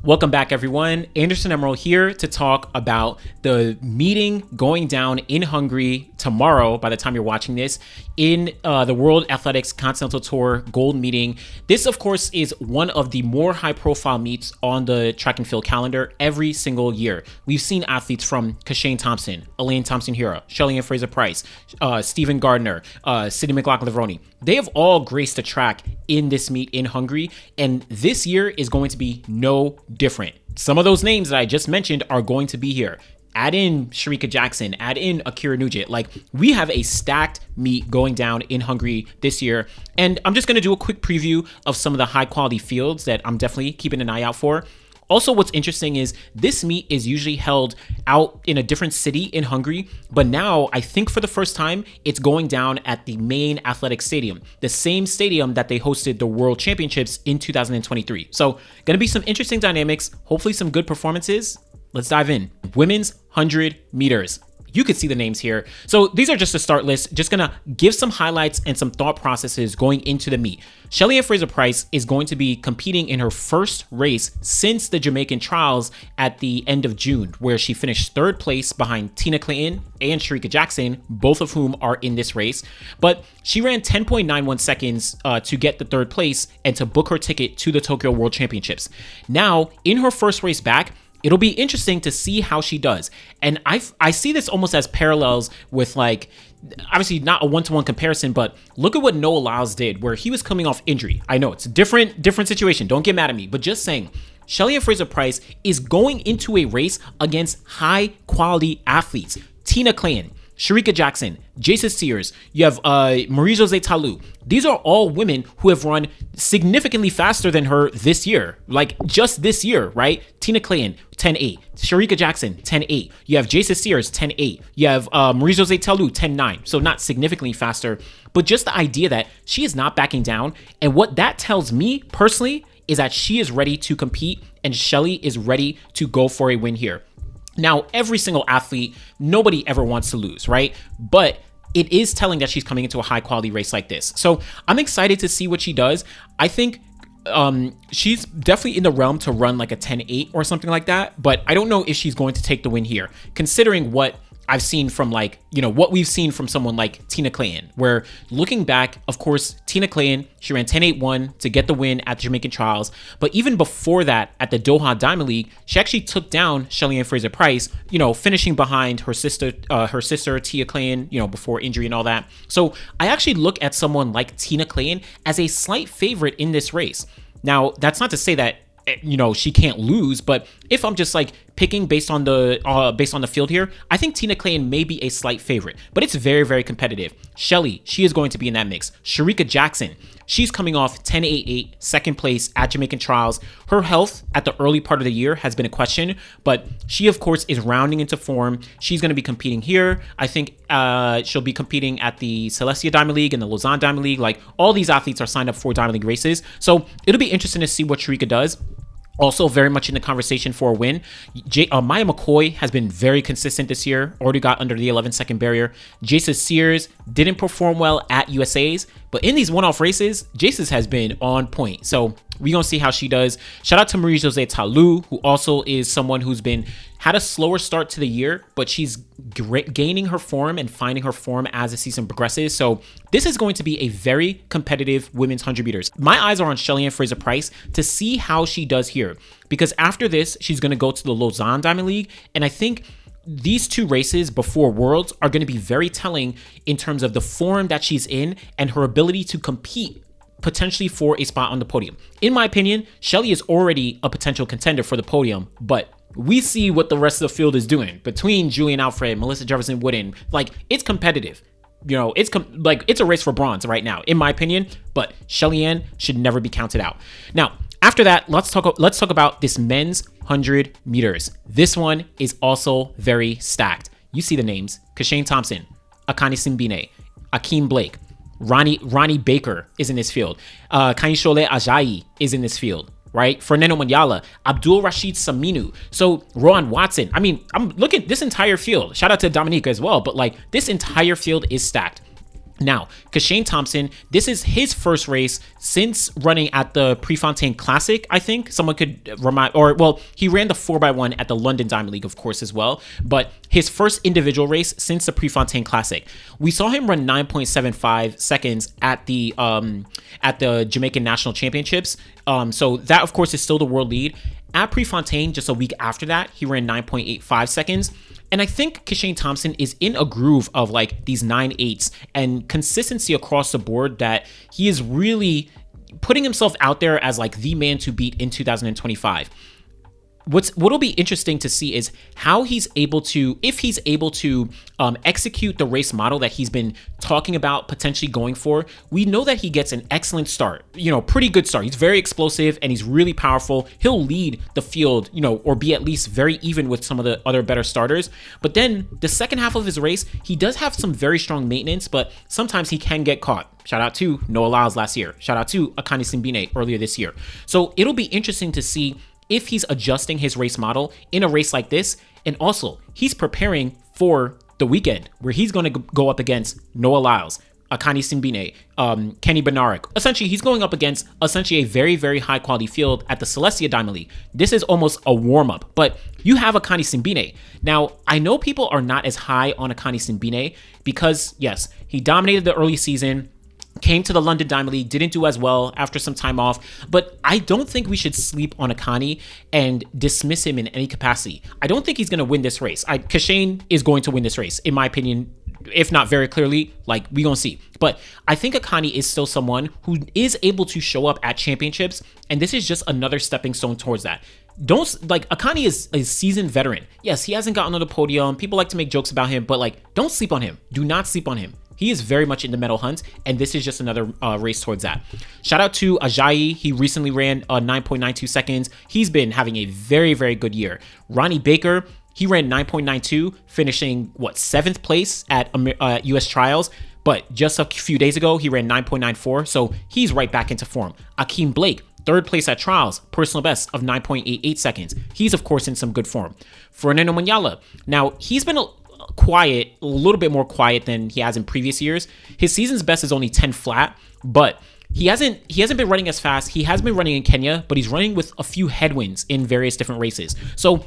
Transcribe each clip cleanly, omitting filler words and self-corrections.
Welcome back, everyone. Anderson Emerald here to talk about the meeting going down in Hungary tomorrow, by the time you're watching this, in the World Athletics Continental Tour Gold Meeting. This, of course, is one of the more high-profile meets on the track and field calendar every single year. We've seen athletes from Kishane Thompson, Elaine Thompson-Herah, Shelly-Ann Fraser-Pryce, Stephen Gardner, Sydney McLaughlin-Levrone. They have all graced the track in this meet in Hungary, and this year is going to be no different. Some of those names that I just mentioned are going to be here. Add in Shericka Jackson, add in Akira Nugent. Like, we have a stacked meet going down in Hungary this year. And I'm just going to do a quick preview of some of the high quality fields that I'm definitely keeping an eye out for. Also, what's interesting is this meet is usually held out in a different city in Hungary, but now I think for the first time, it's going down at the main athletic stadium, the same stadium that they hosted the World Championships in 2023. So going to be some interesting dynamics, hopefully some good performances. Let's dive in. Women's 100 meters. You could see the names here. So these are just a start list. Just gonna give some highlights and some thought processes going into the meet. Shelly-Ann Fraser-Pryce is going to be competing in her first race since the Jamaican trials at the end of June, where she finished third place behind Tina Clayton and Shericka Jackson, both of whom are in this race. But she ran 10.91 seconds to get the third place and to book her ticket to the Tokyo World Championships. Now, in her first race back, it'll be interesting to see how she does. And I see this almost as parallels with, like, obviously not a one-to-one comparison, but look at what Noah Lyles did, where he was coming off injury. I know it's a different situation. Don't get mad at me, but just saying, Shelly-Ann Fraser-Pryce is going into a race against high-quality athletes. Tina Clayton, Shericka Jackson, Jason Sears, you have Marie-Josée Talu. These are all women who have run significantly faster than her this year. Like, just this year, right? Tina Clayton, 10.8. Shericka Jackson, 10.8. You have Jason Sears, 10.8. You have Marie-Josée Talu, 10.9. So not significantly faster, but just the idea that she is not backing down. And what that tells me personally is that she is ready to compete and Shelly is ready to go for a win here. Now, every single athlete, nobody ever wants to lose, right? But it is telling that she's coming into a high quality race like this. So I'm excited to see what she does. I think she's definitely in the realm to run like a 10.8 or something like that. But I don't know if she's going to take the win here, considering what I've seen from, like, you know, what we've seen from someone like Tina Clayton, where looking back, of course, Tina Clayton, she ran 10.81 to get the win at the Jamaican trials. But even before that, at the Doha Diamond League, she actually took down Shelly-Ann Fraser-Pryce, you know, finishing behind her sister Tia Clayton, you know, before injury and all that. So I actually look at someone like Tina Clayton as a slight favorite in this race. Now, that's not to say that, you know, she can't lose, but if I'm just like picking based on the field here, I think Tina Clayton may be a slight favorite, but it's very, very competitive. Shelly, she is going to be in that mix. Shericka Jackson, she's coming off 10.88, second place at Jamaican trials. Her health at the early part of the year has been a question, but she, of course, is rounding into form. She's going to be competing here. I think she'll be competing at the Celestia Diamond League and the Lausanne Diamond League. Like, all these athletes are signed up for Diamond League races, so it'll be interesting to see what Shericka does. Also very much in the conversation for a win. Maya McCoy has been very consistent this year, already got under the 11-second barrier. Jason Sears didn't perform well at USA's, but in these one-off races, Jason's has been on point. So we're going to see how she does. Shout out to Marie-Josée Talu, who also is someone who's had a slower start to the year, but she's gaining her form and finding her form as the season progresses. So this is going to be a very competitive women's 100 meters. My eyes are on Shelly-Ann Fraser-Pryce to see how she does here, because after this, she's going to go to the Lausanne Diamond League. And I think these two races before Worlds are going to be very telling in terms of the form that she's in and her ability to compete potentially for a spot on the podium. In my opinion, Shelly is already a potential contender for the podium, but we see what the rest of the field is doing between Julian Alfred, Melissa Jefferson Wooden. Like, it's competitive. You know, it's a race for bronze right now, in my opinion, but Shelly-Ann should never be counted out. Now, after that, let's talk about this men's 100 meters. This one is also very stacked. You see the names: Kishane Thompson, Akani Simbine, Akeem Blake, Ronnie Baker is in this field. Kanyishole Ajayi is in this field, right? Fernando Manyala, Abdul Rashid Saminu. So Rowan Watson. I mean, I'm looking at this entire field. Shout out to Dominica as well, but like, this entire field is stacked. Now, Kishane Thompson, this is his first race since running at the Prefontaine Classic, I think. Someone could remind, or well, he ran the 4x1 at the London Diamond League, of course, as well. But his first individual race since the Prefontaine Classic. We saw him run 9.75 seconds at the Jamaican National Championships. So that, of course, is still the world lead. At Prefontaine, just a week after that, he ran 9.85 seconds. And I think Kishane Thompson is in a groove of like these 9.8s and consistency across the board that he is really putting himself out there as like the man to beat in 2025. What'll be interesting to see is how he's able to, if he's able to execute the race model that he's been talking about potentially going for. We know that he gets an excellent start, pretty good start. He's very explosive and he's really powerful. He'll lead the field, or be at least very even with some of the other better starters. But then the second half of his race, he does have some very strong maintenance, but sometimes he can get caught. Shout out to Noah Lyles last year. Shout out to Akani Simbine earlier this year. So it'll be interesting to see if he's adjusting his race model in a race like this. And also, he's preparing for the weekend where he's going to go up against Noah Lyles, Akani Simbine, Kenny Bednarek. Essentially, he's going up against a very, very high quality field at the Celestia Diamond League. This is almost a warm-up, but you have Akani Simbine. Now, I know people are not as high on Akani Simbine because, yes, he dominated the early season, came to the London Diamond League, didn't do as well after some time off, but I don't think we should sleep on Akani and dismiss him in any capacity. I don't think he's going to win this race. Kishane is going to win this race, in my opinion, if not very clearly, like we gonna see. But I think Akani is still someone who is able to show up at championships, and this is just another stepping stone towards that. Akani is a seasoned veteran. Yes, he hasn't gotten on the podium. People like to make jokes about him, but don't sleep on him. Do not sleep on him. He is very much in the medal hunt, and this is just another race towards that. Shout out to Ajayi. He recently ran 9.92 seconds. He's been having a very, very good year. Ronnie Baker, he ran 9.92, finishing, 7th place at US Trials. But just a few days ago, he ran 9.94, so he's right back into form. Akeem Blake, 3rd place at Trials, personal best of 9.88 seconds. He's, of course, in some good form. Fernando Manyala, now, he's been a little bit more quiet than he has in previous years. His season's best is only 10 flat, but he hasn't been running as fast. He has been running in Kenya, but he's running with a few headwinds in various different races. So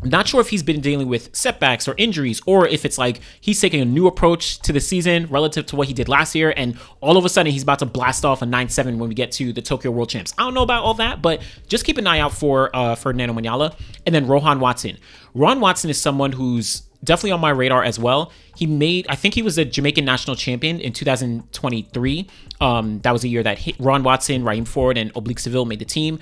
I'm not sure if he's been dealing with setbacks or injuries, or if it's like he's taking a new approach to the season relative to what he did last year, and all of a sudden he's about to blast off a 9.7 when we get to the Tokyo World Champs. I don't know about all that, but just keep an eye out for Fernando Manyala. And then Rohan Watson. Rohan Watson is someone who's definitely on my radar as well. I think he was a Jamaican national champion in 2023. That was a year that Ron Watson, Raheem Ford, and Oblique Seville made the team.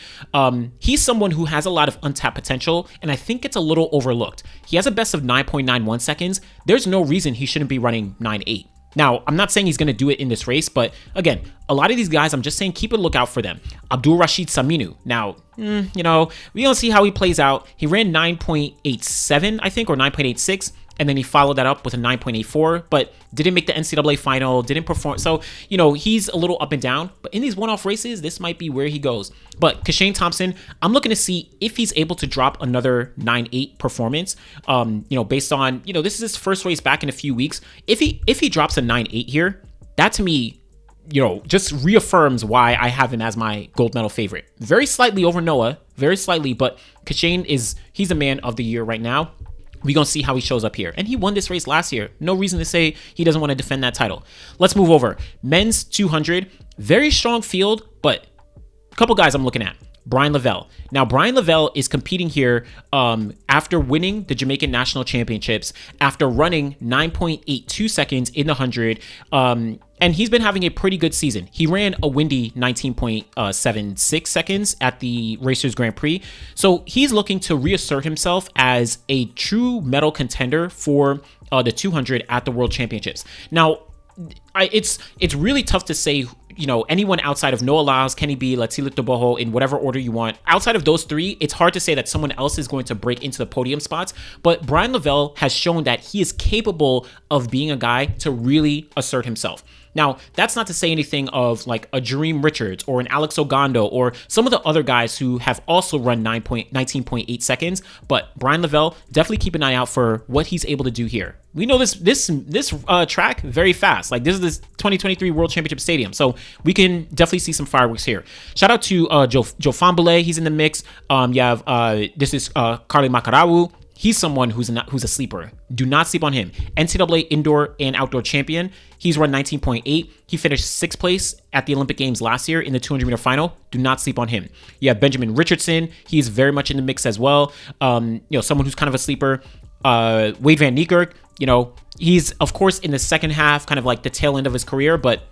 He's someone who has a lot of untapped potential, and I think it's a little overlooked. He has a best of 9.91 seconds. There's no reason he shouldn't be running 9.8. Now, I'm not saying he's going to do it in this race, but again, a lot of these guys, I'm just saying keep a lookout for them. Abdul Rashid Saminu. Now, we're going to see how he plays out. He ran 9.87, I think, or 9.86. And then he followed that up with a 9.84, but didn't make the NCAA final, didn't perform. So, he's a little up and down, but in these one-off races, this might be where he goes. But Kishane Thompson, I'm looking to see if he's able to drop another 9.8 performance, based on, this is his first race back in a few weeks. If he drops a 9.8 here, that to me, just reaffirms why I have him as my gold medal favorite. Very slightly over Noah, very slightly, but Kishane he's the man of the year right now. We're going to see how he shows up here. And he won this race last year. No reason to say he doesn't want to defend that title. Let's move over. Men's 200. Very strong field, but a couple guys I'm looking at. Brian Lavelle. Now, Brian Lavelle is competing here after winning the Jamaican National Championships, after running 9.82 seconds in the 100. And he's been having a pretty good season. He ran a windy 19.76 seconds at the Racers Grand Prix. So he's looking to reassert himself as a true medal contender for the 200 at the World Championships. Now, it's really tough to say, anyone outside of Noah Lyles, Kenny B, Latila Toboho, in whatever order you want. Outside of those three, it's hard to say that someone else is going to break into the podium spots. But Brian Lavelle has shown that he is capable of being a guy to really assert himself. Now, that's not to say anything of like a Jareem Richards or an Alex Ogando or some of the other guys who have also run 19.8 seconds. But Brian Lavelle, definitely keep an eye out for what he's able to do here. We know this track very fast. Like, this is this 2023 World Championship Stadium, so we can definitely see some fireworks here. Shout out to Joe Fambale. He's in the mix. You have this is Carly Makarawu. He's someone who's a sleeper. Do not sleep on him. NCAA indoor and outdoor champion. He's run 19.8. He finished 6th place at the Olympic Games last year in the 200-meter final. Do not sleep on him. You have Benjamin Richardson. He's very much in the mix as well. Someone who's kind of a sleeper. Wade Van Niekerk. He's, of course, in the second half, kind of like the tail end of his career, but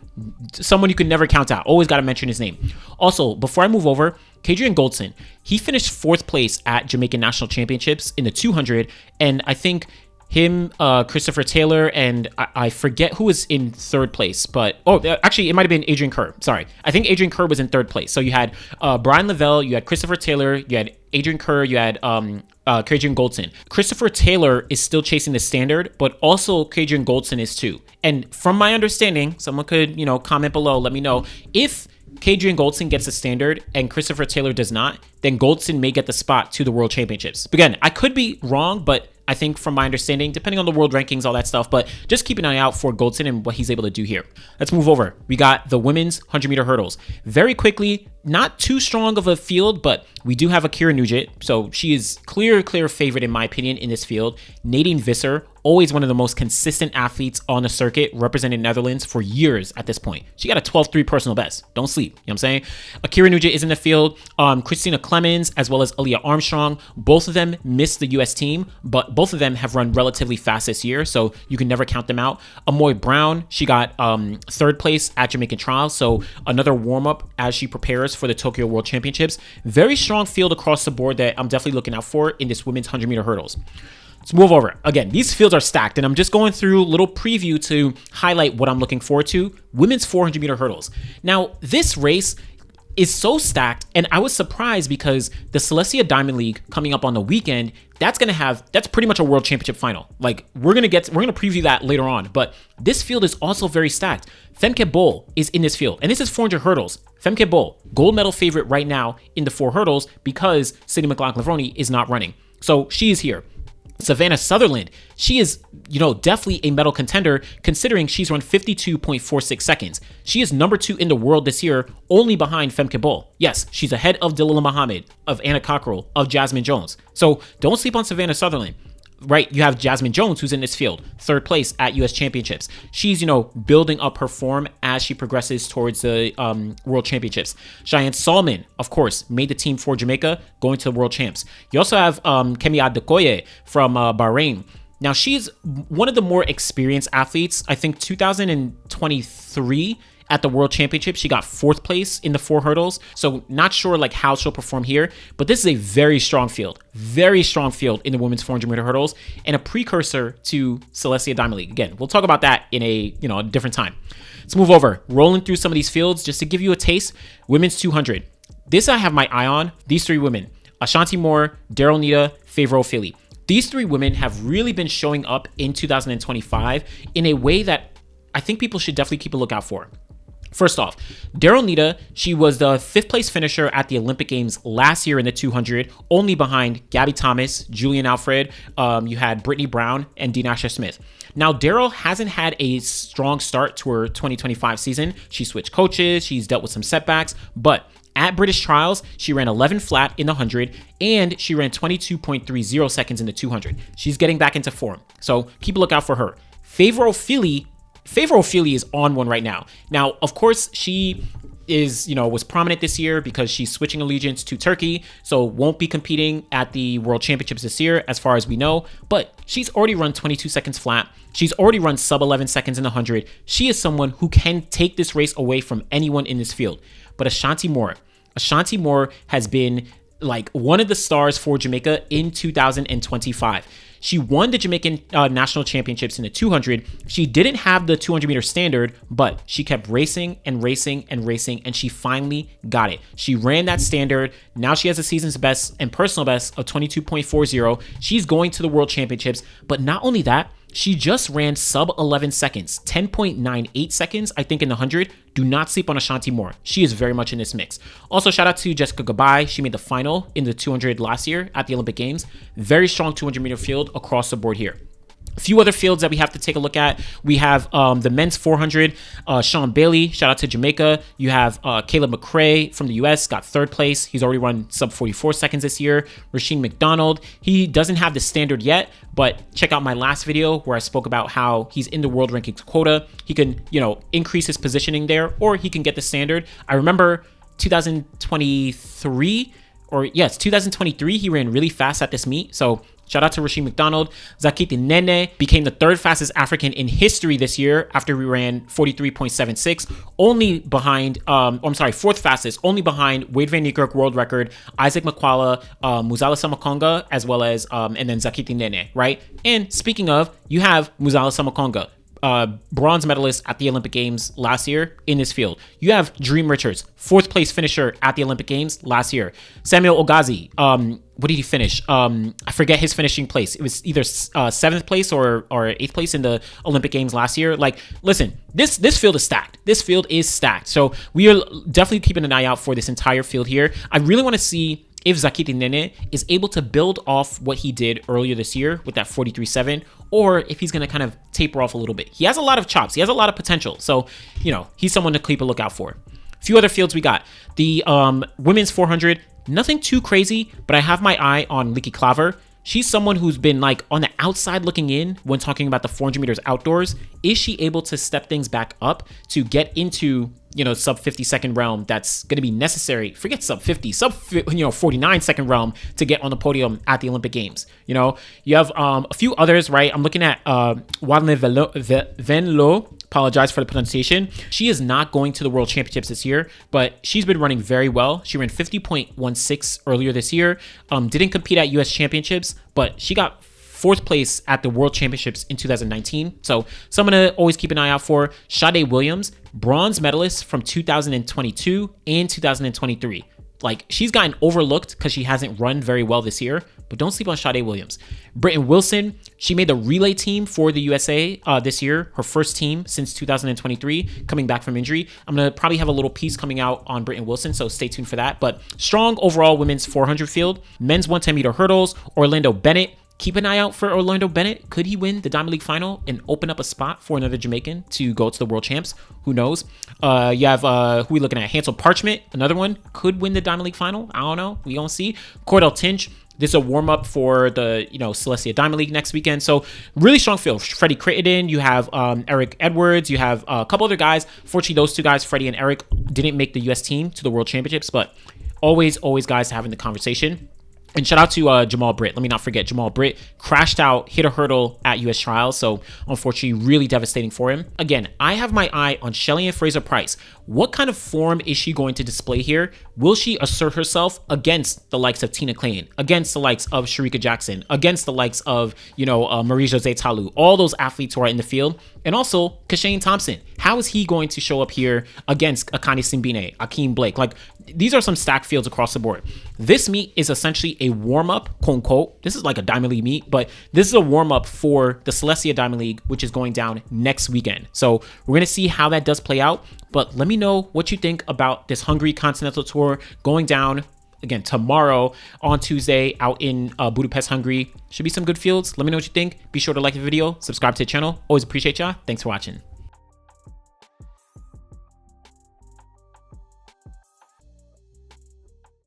someone you could never count out. Always got to mention his name. Also, before I move over, Kadrian Goldson, he finished 4th place at Jamaican National Championships in the 200, and I think him, Christopher Taylor, and I forget who was in 3rd place, but actually it might have been Adrian Kerr. Sorry, I think Adrian Kerr was in 3rd place. So you had Brian Lavelle, you had Christopher Taylor, you had Adrian Kerr, you had Kadrian Goldson. Christopher Taylor is still chasing the standard, but also Kadrian Goldson is too. And from my understanding, someone could comment below, let me know if Kadrian Goldson gets the standard and Christopher Taylor does not, then Goldson may get the spot to the World Championships. Again, I could be wrong, but I think from my understanding, depending on the world rankings, all that stuff, but just keep an eye out for Goldson and what he's able to do here. Let's move over. We got the women's 100-meter hurdles. Very quickly, not too strong of a field, but we do have Akira Nugent, so she is clear favorite in my opinion in this field. Nadine Visser, always one of the most consistent athletes on the circuit, representing Netherlands for years at this point. She got a 12.3 personal best. Don't sleep. You know what I'm saying? Akira Nugent is in the field. Christina Clemens, as well as Aaliyah Armstrong, both of them missed the U.S. team, but both of them have run relatively fast this year, so you can never count them out. Amoy Brown, she got 3rd place at Jamaican Trials, so another warm-up as she prepares for the Tokyo World Championships. Very strong field across the board that I'm definitely looking out for in this women's 100-meter hurdles. Let's move over. Again, these fields are stacked, and I'm just going through a little preview to highlight what I'm looking forward to. Women's 400-meter hurdles. Now, this race is so stacked, and I was surprised because the Celestia Diamond League coming up on the weekend, that's pretty much a world championship final. Like, we're gonna preview that later on, but this field is also very stacked. Femke Bol is in this field, and this is 400 hurdles. Femke Bol, gold medal favorite right now in the 4 hurdles because Sydney McLaughlin-Lavroni is not running. So she is here. Savannah Sutherland, she is, definitely a medal contender considering she's run 52.46 seconds. She is number 2 in the world this year, only behind Femke Bol. Yes, she's ahead of Dalilah Muhammad, of Anna Cockrell, of Jasmine Jones. So don't sleep on Savannah Sutherland. Right, you have Jasmine Jones, who's in this field, 3rd place at U.S. Championships. She's, building up her form as she progresses towards the World Championships. Cheyenne Solomon, of course, made the team for Jamaica, going to the World Champs. You also have Kemi Adekoye from Bahrain. Now, she's one of the more experienced athletes. I think 2023 at the World Championship, she got 4th place in the 4 hurdles. So not sure how she'll perform here, but this is a very strong field in the women's 400-meter hurdles and a precursor to Celestia Diamond League. Again, we'll talk about that in a different time. Let's move over, rolling through some of these fields just to give you a taste. Women's 200. This I have my eye on. These 3 women, Ashanti Moore, Daryl Nita, Favor O'Philly. These 3 women have really been showing up in 2025 in a way that I think people should definitely keep a lookout for. First off, Daryl Nita, she was the 5th place finisher at the Olympic Games last year in the 200, only behind Gabby Thomas, Julian Alfred, you had Brittany Brown, and Dean Asher-Smith. Now, Daryl hasn't had a strong start to her 2025 season. She switched coaches, she's dealt with some setbacks, but at British Trials, she ran 11 flat in the 100, and she ran 22.30 seconds in the 200. She's getting back into form, so keep a lookout for her. Favor O'Philly is on one right now. Now, of course, she is, was prominent this year because she's switching allegiance to Turkey, so won't be competing at the World Championships this year, as far as we know, but she's already run 22 seconds flat. She's already run sub 11 seconds in the 100. She is someone who can take this race away from anyone in this field. But Ashanti Moore has been one of the stars for Jamaica in 2025. She won the Jamaican national championships in the 200. She didn't have the 200-meter standard, but she kept racing, and she finally got it. She ran that standard. Now she has a season's best and personal best of 22.40. She's going to the World Championships, but not only that, she just ran sub 11 seconds, 10.98 seconds, I think, in the 100. Do not sleep on Ashanti Moore. She is very much in this mix. Also, shout out to Jessica Gabai. She made the final in the 200 last year at the Olympic Games. Very strong 200-meter field across the board here. A few other fields that we have to take a look at. We have the men's 400, Sean Bailey, shout out to Jamaica. You have Caleb McRae from the US, got 3rd place. He's already run sub 44 seconds this year. Rasheed McDonald, he doesn't have the standard yet, but check out my last video where I spoke about how he's in the world rankings quota. He can, increase his positioning there, or he can get the standard. I remember 2023, 2023, he ran really fast at this meet. So shout out to Rasheed McDonald. Zakiti Nene became the 3rd fastest African in history this year after we ran 43.76, only behind, 4th fastest, only behind Wade Van Niekerk world record, Isaac Makwala, Muzala Samakonga, as well as, and then Zakiti Nene, right? And speaking of, you have Muzala Samakonga, bronze medalist at the Olympic Games last year in this field. You have Dream Richards, 4th place finisher at the Olympic Games last year. Samuel Ogazi, what did he finish? I forget his finishing place. It was either 7th place or 8th place in the Olympic Games last year. Like, listen, this field is stacked. This field is stacked. So we are definitely keeping an eye out for this entire field here. I really want to see if Zakiti Nene is able to build off what he did earlier this year with that 43.7, or if he's going to kind of taper off a little bit. He has a lot of chops. He has a lot of potential. So, he's someone to keep a lookout for. A few other fields we got. The women's 400, nothing too crazy, but I have my eye on Lieke Klaver. She's someone who's been like on the outside looking in when talking about the 400 meters outdoors. Is she able to step things back up to get into, sub 50 second realm that's going to be necessary? Forget sub 50, sub 49 second realm to get on the podium at the Olympic Games. You have a few others, right? I'm looking at Wadne Venlo. Apologize for the pronunciation. She is not going to the World Championships this year, but she's been running very well. She ran 50.16 earlier this year. Didn't compete at US Championships, but she got 4th place at the World Championships in 2019. So someone to always keep an eye out for. Sade Williams, bronze medalist from 2022 and 2023. Like, she's gotten overlooked because she hasn't run very well this year, but don't sleep on Sade Williams. Britton Wilson, she made the relay team for the USA this year, her first team since 2023, coming back from injury. I'm going to probably have a little piece coming out on Britton Wilson, so stay tuned for that. But strong overall women's 400 field. Men's 110 meter hurdles, Orlando Bennett. Keep an eye out for Orlando Bennett. Could he win the Diamond League final and open up a spot for another Jamaican to go to the World Champs? Who knows? You have, who are we looking at? Hansel Parchment, another one, could win the Diamond League final. I don't know. We gonna see. Cordell Tinch, this is a warm-up for the, Celestia Diamond League next weekend. So really strong field. Freddie Crittenden, you have Eric Edwards, you have a couple other guys. Fortunately, those two guys, Freddie and Eric, didn't make the U.S. team to the World Championships, but always guys having the conversation. And shout out to Jamal Britt. Let me not forget, Jamal Britt crashed out, hit a hurdle at US Trials. So unfortunately, really devastating for him. Again, I have my eye on Shelly-Ann Fraser-Pryce. What kind of form is she going to display here? Will she assert herself against the likes of Tina Clayton, against the likes of Sharika Jackson, against the likes of, Marie-Josée Talu, all those athletes who are in the field? And also, Kishane Thompson. How is he going to show up here against Akani Simbine, Akeem Blake? Like, these are some stacked fields across the board. This meet is essentially a warm-up, quote unquote. This is like a Diamond League meet, but this is a warm-up for the Celestia Diamond League, which is going down next weekend. So we're going to see how that does play out. But let me know what you think about this Hungary Continental Tour going down again tomorrow on Tuesday out in Budapest, Hungary. Should be some good fields. Let me know what you think. Be sure to like the video, subscribe to the channel. Always appreciate y'all. Thanks for watching.